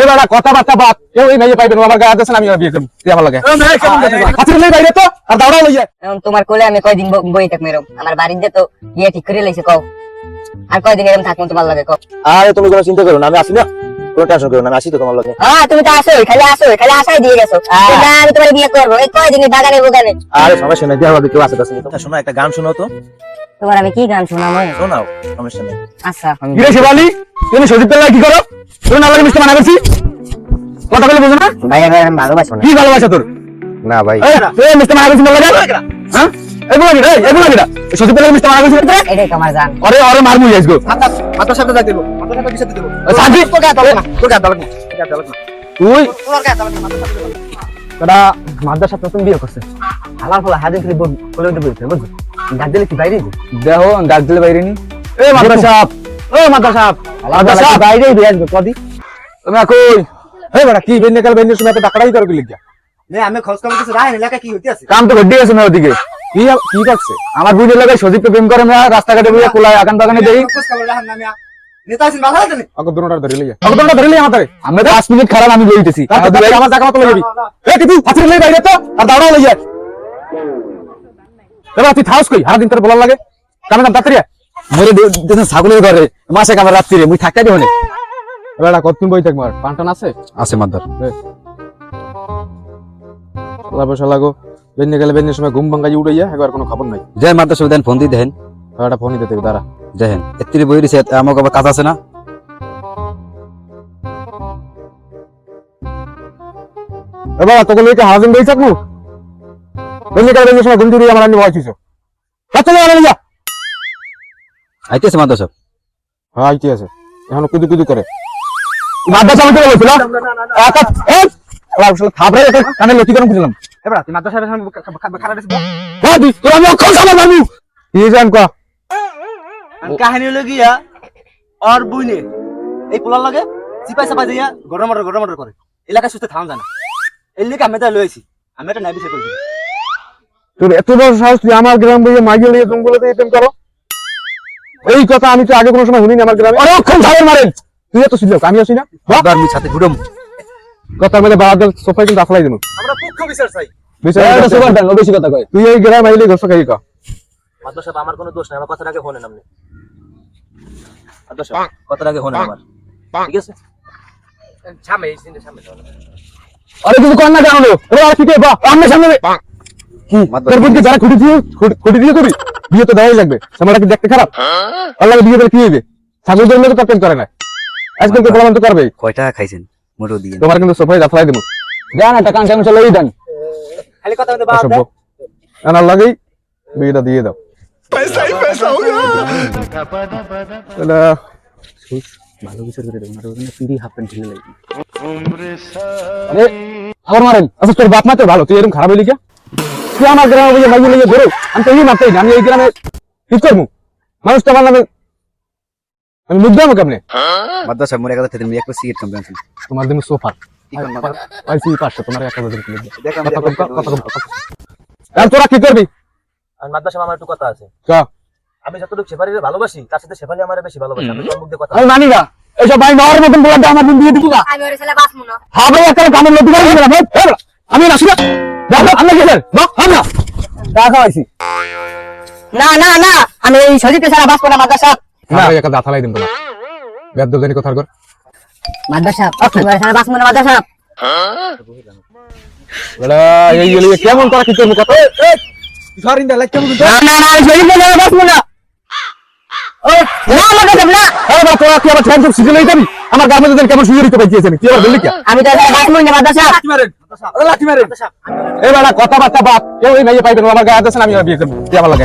এই বাড়া কথাবার্তা বাদ কেউ এই মেয়ে পাইবেন আমার গায়ে আছেন আমি বিয়ে করব তুই আমার লাগে হাতের নেই বাইরে তো আর দাঁড়াও লইয়া এখন তোমার কোলে আমি কয়দিন বই থাকবো এরকম আমার বাড়িতে তো ইয়ে ঠিক করে লাইছে কও আর কয়দিন এরকম থাকবো তোমার লাগে কও আরে তুমি কোনো চিন্তা করো না আমি আসি না কোনো টেনশন করো না আমি আসি তো তোমার লগে হ্যাঁ তুমি তো খালি আশাই দিয়ে গেছো না আমি তোমার বিয়ে করবো এই কয়দিন বাগানে বোগানে আরে সমস্যা নেই দেওয়া হবে কেউ আছে কাছে শোনো একটা গান শোনাও তো তোমার আমি কি গান শোনাবো শোনাও সমস্যা নেই আচ্ছা কি রে শেফালি তুমি সজীব পেলা কি করো তুমি না লাগে মিষ্টি মানা করছি কথা বলে বুঝো না ভাই আমি ভালোবাসো না কি ভালোবাসা তোর না ভাই এই মিষ্টি মানা করছিস না লাগে হ্যাঁ এগুলো কি সজীব পেলা মিষ্টি মানা করছিস এটাই তোমার জান আরে আরে মার মুই আসগো মাথার সাথে দেব মাথার সাথে বিষয় দেব সাজি তোর গায়ে দাও না তোর গায়ে দাও না তুই তোর গায়ে দাও না কটা মাদ্রাসা প্রথম বিয়ে করছে আমার ফলে হাদিন খালি বলে বলতে বুঝছো ডাক দিলে কি বাইরে দেখো ডাক দিলে বাইরে নি এই মাদ্রাসা বাইরেই দিয়ে আসবে কদি তুমি কই এই বড় কি বেন্নে কাল বেন্নে সময় তো টাকাটাই করো কি লিখা নে আমি খরচ কম কিছু রাই না লেখা কি হইতে আছে কাম তো ঘটি আছে না ওদিকে কি কি করছে আমার বুঝে লাগে সজীবকে প্রেম করে না রাস্তাঘাটে বুঝে কোলায় আগান বাগানে দেই খরচ কম রাহান না আমি নেতা আছেন বাধা দেন অগদনটা ধরে লইয়া অগদনটা ধরে লইয়া আমারে আমরা 5 মিনিট খারাপ আমি লইতেছি আমার জায়গা মতো লইবি এই তুই হাতের লই বাইরে তো আর দাঁড়াও লইয়া এবার তুই থাউস কই সারা দিন তোর বলার লাগে কাম কাম তাড়াতাড়ি মরে দেন ছাগলের ঘরে মাসে কাম রাত্রি রে মুই থাকতে দেবনে এবারে কতদিন বই থাক মার পান্টন আছে মাদার লাবসা লাগো বেন্নে গেলে বেন্নের সময় ঘুম ভাঙাই উড়াইয়া একবার কোনো খবর নাই জয় মাদ্রাসা দেন ফোন দিয়ে দেন একটা ফোনই দিতে দাঁড়া দেখেন এত্রি বই দিছে আমাকে আবার কাজ আছে না এ বাবা তোকে লইকে হাজিন দেই থাকবো বেন্নে গেলে বেন্নের সময় ঘুম দিয়ে আমার আনি বয়সিছো কত লাগে লইয়া আইতেছে মাদ্রাসা হ্যাঁ আইতি আছে এখন কুদু কুদু করে মাদ্রাসা আমি তো বলছিল একা এই লাবসা থাবরে কানে লতি করে বুঝলাম এবার তুই মাদ্রাসা খারাপ আছে হ্যাঁ তুই তোর আমি অক্ষর সামনে বাবু কি জান কো কাহিনী হলো গিয়া আর বুইনে এই পোলার লাগে সিপাই সাপাই দিয়া গরম করে এলাকা সুস্থ থাম জানা এর লিগে আমি তা লইছি আমি এটা নাই বিষয় করি তোর এত বড় সাহস তুই আমার গ্রাম বইয়ে মাইকে লিয়ে জঙ্গলে দিয়ে প্রেম করো এই কথা আমি তো আগে কোনো সময় শুনিনি আমার গ্রামে অনেকক্ষণ ঝাড় মারেন তুই এত সুযোগ আমি আসি না আবার আমি সাথে ঘুরম কথা বলে বাবার সোফায় কিন্তু আফলাই দিন আমরা পক্ষ বিচার চাই বিচার সুপার দেন বেশি কথা কয় তুই এই গ্রাম আইলে গোসা খাই কা মাদ্রাসা আমার কোনো দোষ নাই আমার কথাটাকে শুনেন আপনি মাদ্রাসা কথাটাকে শুনেন আমার ঠিক আছে সামনে এই সিনে সামনে আরে কিছু কর না কেন রে আর কি কে বা আমনে সামনে কি তোর বুদ্ধি যারা খুঁটি দিয়ে করি বিয়ে তো দেওয়াই লাগবে সামনেটা কি দেখতে খারাপ আল্লাহ বিয়ে দিলে কি হবে ছাগল জন্য তো প্রেম করে না আজকাল তো প্রমাণ তো করবে কয়টা খাইছেন মোটো দিয়ে তোমার কিন্তু সোফায় আফলাই দেব জান একটা কান কেমন চলে দেন খালি কথা বলতে বাদ দে আনার লাগেই বিয়েটা দিয়ে দাও ভালো বিচার করে দেবো পিড়ি হাফ প্যান্ট ঢিলে লাগবে আবার মারেন আচ্ছা তোর বাপ মা তো ভালো তুই এরকম খারাপ হইলি কে তুই আমার গ্রামে বুঝে মাইকে লেগে ধরো আমি তো এই মারতেই না আমি এই গ্রামে কি করবো মানুষ তো আমার নামে আমি মুখ দেবো কেমনে মাদ্রাসা মোরে কথা তুমি একটা সিগারেট কম জানছেন তোমার দিন সোফা কি কোন মাদ্রাসা পাইছি 500 তোমার একটা বছর কিনে দেখলাম আর তোরা কি করবি আর মাদ্রাসা আমার একটু কথা আছে কা আমি যতটুকু শেফালিরে ভালোবাসি তার সাথে শেফালি আমার বেশি ভালোবাসে আমি তোর মুখ দিয়ে কথা আমি মানি না এইসব ভাই মার মতন বলাটা আমার দিন দিয়ে দিবি না আমি ওরে ছেলে বাসমু না হবে একটা কামের লতি করে দিলাম আমি আসি না দেখো আমি গেলেন না টাকা আইছি না না না আমি এই সজিতে সারা বাসমু না মাদ্রাসা না একটা দাঁতালাই দিন তোমার বেদদনি কথার কর মাদ্রাসা তুমি সারা বাসমু না মাদ্রাসা বড়া এই গলি কেমন করা কি করব কত সরিন্দা লাইক কেমন না না না আমি সজিতে সারা বাসমু না ও না মাদ্রাসা না আরে বাবা তোরা কি আবার টেনশন সিজে লই যাবি আমার গামে দেন কেমন সুযোগ দিতে পাইছিস আমি কি আর বললি কি আমি তো সারা বাসমু না মাদ্রাসা লাঠি মারেন এই বড়া কথাবার্তা বাপ কেউ এই মেয়ে পাইবেন আমার গায়ে আছেন আমি বিয়ে করব কি আমার লাগে